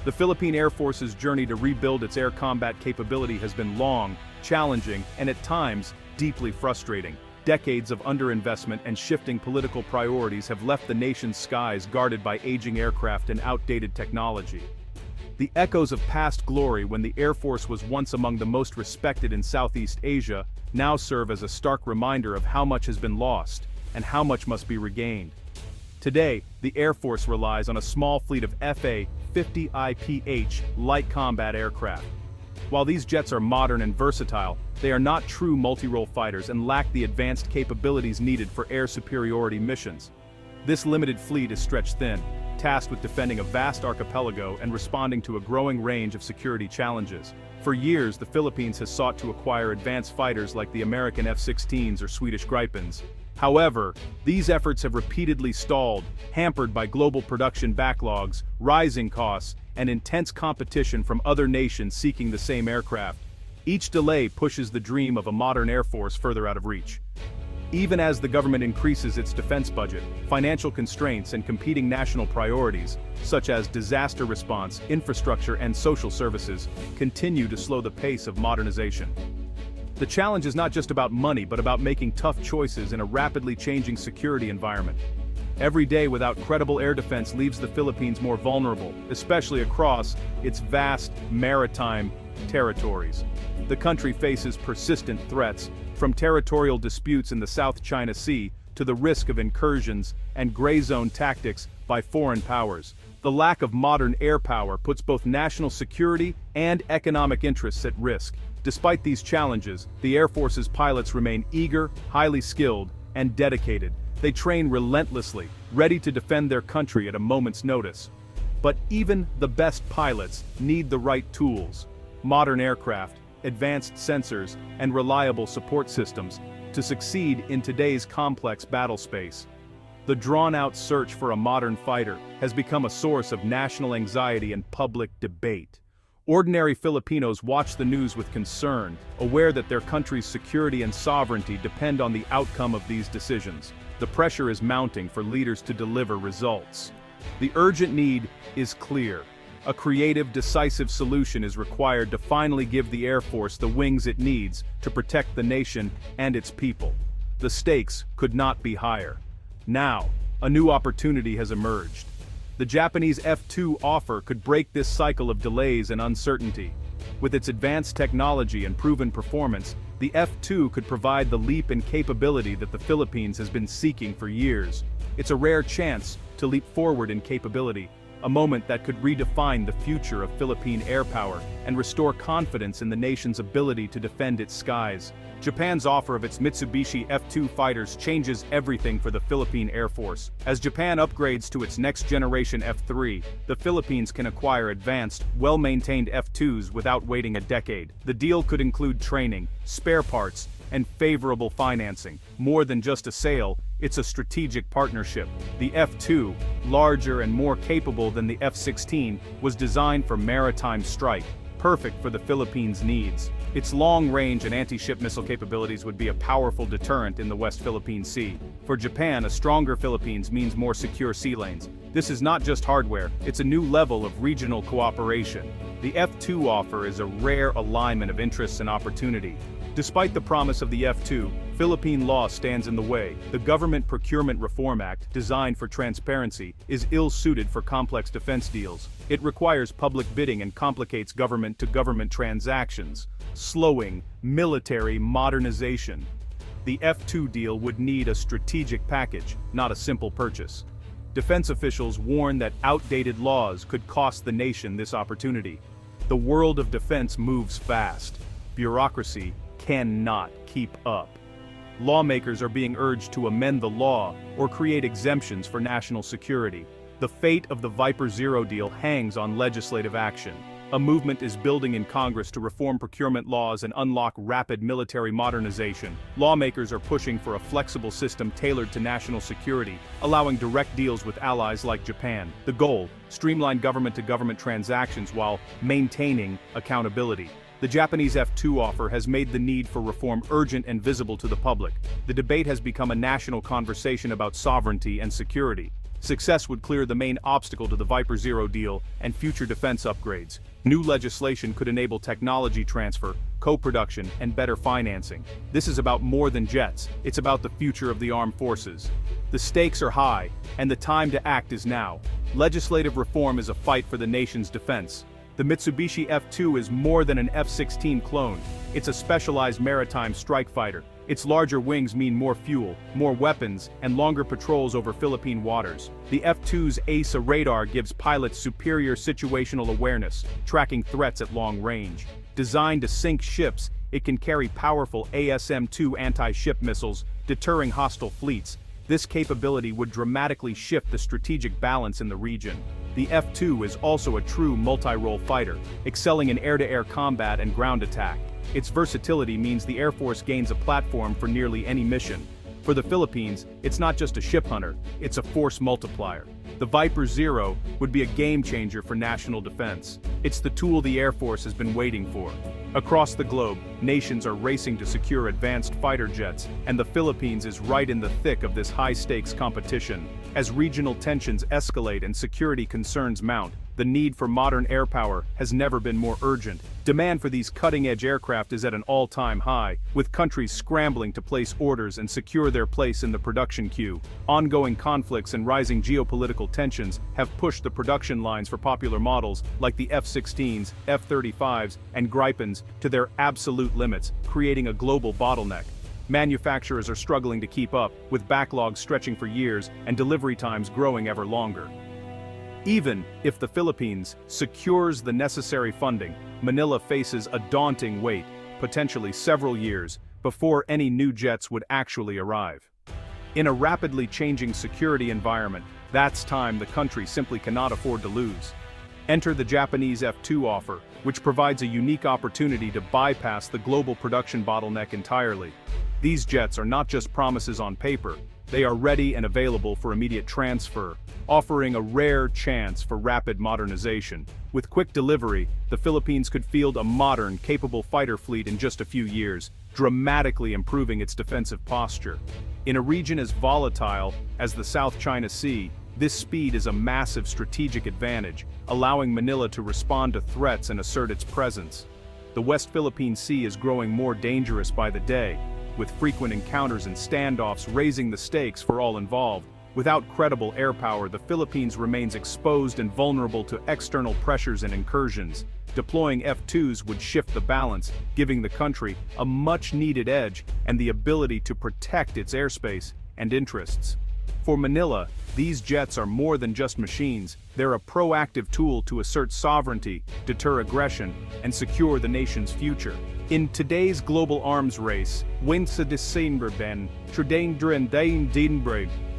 The Philippine Air Force's journey to rebuild its air combat capability has been long, challenging, and at times, deeply frustrating. Decades of underinvestment and shifting political priorities have left the nation's skies guarded by aging aircraft and outdated technology. The echoes of past glory when the Air Force was once among the most respected in Southeast Asia now serve as a stark reminder of how much has been lost and how much must be regained. Today, the Air Force relies on a small fleet of FA-50IPH light combat aircraft. While these jets are modern and versatile, they are not true multi-role fighters and lack the advanced capabilities needed for air superiority missions. This limited fleet is stretched thin, tasked with defending a vast archipelago and responding to a growing range of security challenges. For years, the Philippines has sought to acquire advanced fighters like the American F-16s or Swedish Gripens. However, these efforts have repeatedly stalled, hampered by global production backlogs, rising costs, and intense competition from other nations seeking the same aircraft. Each delay pushes the dream of a modern air force further out of reach. Even as the government increases its defense budget, financial constraints and competing national priorities, such as disaster response, infrastructure, and social services, continue to slow the pace of modernization. The challenge is not just about money but about making tough choices in a rapidly changing security environment. Every day without credible air defense leaves the Philippines more vulnerable, especially across its vast maritime territories. The country faces persistent threats, from territorial disputes in the South China Sea to the risk of incursions and gray zone tactics by foreign powers. The lack of modern air power puts both national security and economic interests at risk. Despite these challenges, the Air Force's pilots remain eager, highly skilled, and dedicated. They train relentlessly, ready to defend their country at a moment's notice. But even the best pilots need the right tools: modern aircraft, advanced sensors, and reliable support systems to succeed in today's complex battle space. The drawn-out search for a modern fighter has become a source of national anxiety and public debate. Ordinary Filipinos watch the news with concern, aware that their country's security and sovereignty depend on the outcome of these decisions. The pressure is mounting for leaders to deliver results. The urgent need is clear. A creative, decisive solution is required to finally give the Air Force the wings it needs to protect the nation and its people. The stakes could not be higher. Now, a new opportunity has emerged. The Japanese F-2 offer could break this cycle of delays and uncertainty. With its advanced technology and proven performance, the F-2 could provide the leap in capability that the Philippines has been seeking for years. It's a rare chance to leap forward in capability, a moment that could redefine the future of Philippine air power and restore confidence in the nation's ability to defend its skies. Japan's offer of its Mitsubishi F-2 fighters changes everything for the Philippine Air Force. As Japan upgrades to its next-generation F-3, the Philippines can acquire advanced, well-maintained F-2s without waiting a decade. The deal could include training, spare parts, and favorable financing. More than just a sale, it's a strategic partnership. The F-2, larger and more capable than the F-16, was designed for maritime strike, perfect for the Philippines' needs. Its long-range and anti-ship missile capabilities would be a powerful deterrent in the West Philippine Sea. For Japan, a stronger Philippines means more secure sea lanes. This is not just hardware, it's a new level of regional cooperation. The F-2 offer is a rare alignment of interests and opportunity. Despite the promise of the F-2, Philippine law stands in the way. The Government Procurement Reform Act, designed for transparency, is ill-suited for complex defense deals. It requires public bidding and complicates government-to-government transactions, slowing military modernization. The F-2 deal would need a strategic package, not a simple purchase. Defense officials warn that outdated laws could cost the nation this opportunity. The world of defense moves fast. Bureaucracy cannot keep up. Lawmakers are being urged to amend the law or create exemptions for national security. The fate of the Viper Zero deal hangs on legislative action. A movement is building in Congress to reform procurement laws and unlock rapid military modernization. Lawmakers are pushing for a flexible system tailored to national security, allowing direct deals with allies like Japan. The goal: streamline government-to-government transactions while maintaining accountability. The Japanese F-2 offer has made the need for reform urgent and visible to the public. The debate has become a national conversation about sovereignty and security. Success would clear the main obstacle to the Viper Zero deal and future defense upgrades. New legislation could enable technology transfer, co-production, and better financing. This is about more than jets, it's about the future of the armed forces. The stakes are high, and the time to act is now. Legislative reform is a fight for the nation's defense. The Mitsubishi F-2 is more than an F-16 clone. It's a specialized maritime strike fighter. Its larger wings mean more fuel, more weapons, and longer patrols over Philippine waters. The F-2's ASA radar gives pilots superior situational awareness, tracking threats at long range. Designed to sink ships, it can carry powerful ASM-2 anti-ship missiles, deterring hostile fleets. This capability would dramatically shift the strategic balance in the region. The F-2 is also a true multi-role fighter, excelling in air-to-air combat and ground attack. Its versatility means the Air Force gains a platform for nearly any mission. For the Philippines, it's not just a ship hunter, it's a force multiplier. The Viper Zero would be a game-changer for national defense. It's the tool the Air Force has been waiting for. Across the globe, nations are racing to secure advanced fighter jets, and the Philippines is right in the thick of this high-stakes competition. As regional tensions escalate and security concerns mount, the need for modern air power has never been more urgent. Demand for these cutting-edge aircraft is at an all-time high, with countries scrambling to place orders and secure their place in the production queue. Ongoing conflicts and rising geopolitical tensions have pushed the production lines for popular models like the F-16s, F-35s, and Gripens to their absolute limits, creating a global bottleneck. Manufacturers are struggling to keep up, with backlogs stretching for years and delivery times growing ever longer. Even if the Philippines secures the necessary funding, Manila faces a daunting wait, potentially several years, before any new jets would actually arrive. In a rapidly changing security environment, that's time the country simply cannot afford to lose. Enter the Japanese F-2 offer, which provides a unique opportunity to bypass the global production bottleneck entirely. These jets are not just promises on paper, they are ready and available for immediate transfer, offering a rare chance for rapid modernization. With quick delivery, the Philippines could field a modern, capable fighter fleet in just a few years, dramatically improving its defensive posture. In a region as volatile as the South China Sea, this speed is a massive strategic advantage, allowing Manila to respond to threats and assert its presence. The West Philippine Sea is growing more dangerous by the day, with frequent encounters and standoffs raising the stakes for all involved. Without credible air power, the Philippines remains exposed and vulnerable to external pressures and incursions. Deploying F-2s would shift the balance, giving the country a much-needed edge and the ability to protect its airspace and interests. For Manila, these jets are more than just machines, they're a proactive tool to assert sovereignty, deter aggression, and secure the nation's future. In today's global arms race,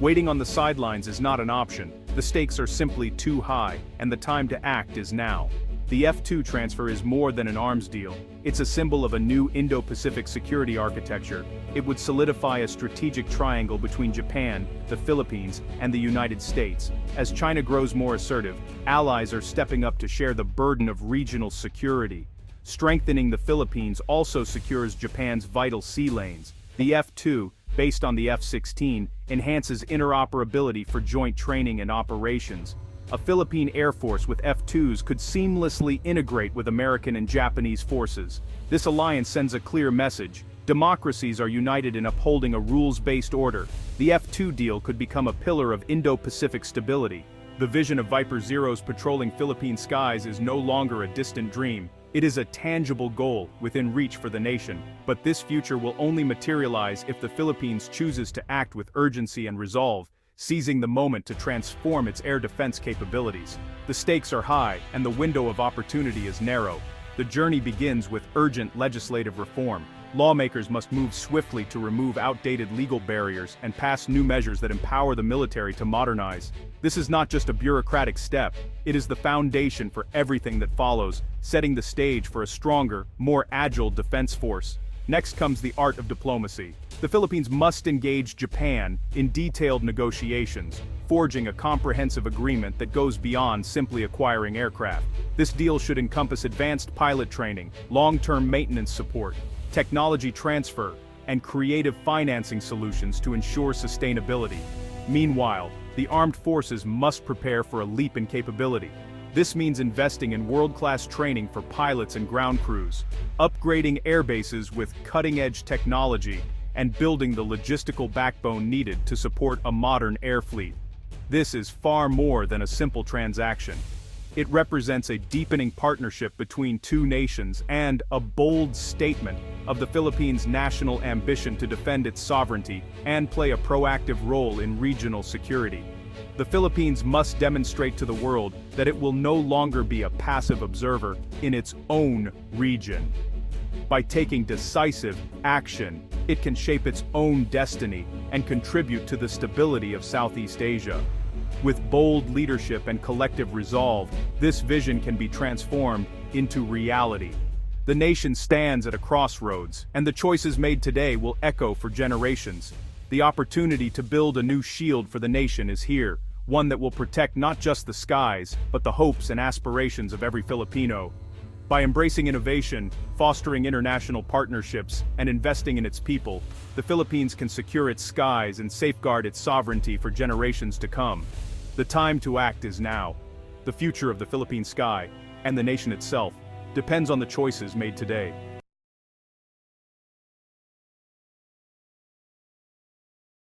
waiting on the sidelines is not an option. The stakes are simply too high, and the time to act is now. The F-2 transfer is more than an arms deal. It's a symbol of a new Indo-Pacific security architecture. It would solidify a strategic triangle between Japan, the Philippines, and the United States. As China grows more assertive, allies are stepping up to share the burden of regional security. Strengthening the Philippines also secures Japan's vital sea lanes. The F-2, based on the F-16, enhances interoperability for joint training and operations. A Philippine Air Force with F-2s could seamlessly integrate with American and Japanese forces. This alliance sends a clear message. Democracies are united in upholding a rules-based order. The F-2 deal could become a pillar of Indo-Pacific stability. The vision of Viper Zeros patrolling Philippine skies is no longer a distant dream. It is a tangible goal within reach for the nation, but this future will only materialize if the Philippines chooses to act with urgency and resolve, seizing the moment to transform its air defense capabilities. The stakes are high, and the window of opportunity is narrow. The journey begins with urgent legislative reform. Lawmakers must move swiftly to remove outdated legal barriers and pass new measures that empower the military to modernize. This is not just a bureaucratic step, it is the foundation for everything that follows, setting the stage for a stronger, more agile defense force. Next comes the art of diplomacy. The Philippines must engage Japan in detailed negotiations, forging a comprehensive agreement that goes beyond simply acquiring aircraft. This deal should encompass advanced pilot training, long-term maintenance support, technology transfer, and creative financing solutions to ensure sustainability. Meanwhile, the armed forces must prepare for a leap in capability. This means investing in world-class training for pilots and ground crews, upgrading air bases with cutting-edge technology, and building the logistical backbone needed to support a modern air fleet. This is far more than a simple transaction. It represents a deepening partnership between two nations and a bold statement of the Philippines' national ambition to defend its sovereignty and play a proactive role in regional security. The Philippines must demonstrate to the world that it will no longer be a passive observer in its own region. By taking decisive action, it can shape its own destiny and contribute to the stability of Southeast Asia. With bold leadership and collective resolve, this vision can be transformed into reality. The nation stands at a crossroads, and the choices made today will echo for generations. The opportunity to build a new shield for the nation is here, one that will protect not just the skies, but the hopes and aspirations of every Filipino. By embracing innovation, fostering international partnerships, and investing in its people, the Philippines can secure its skies and safeguard its sovereignty for generations to come. The time to act is now. The future of the Philippine sky, and the nation itself, depends on the choices made today.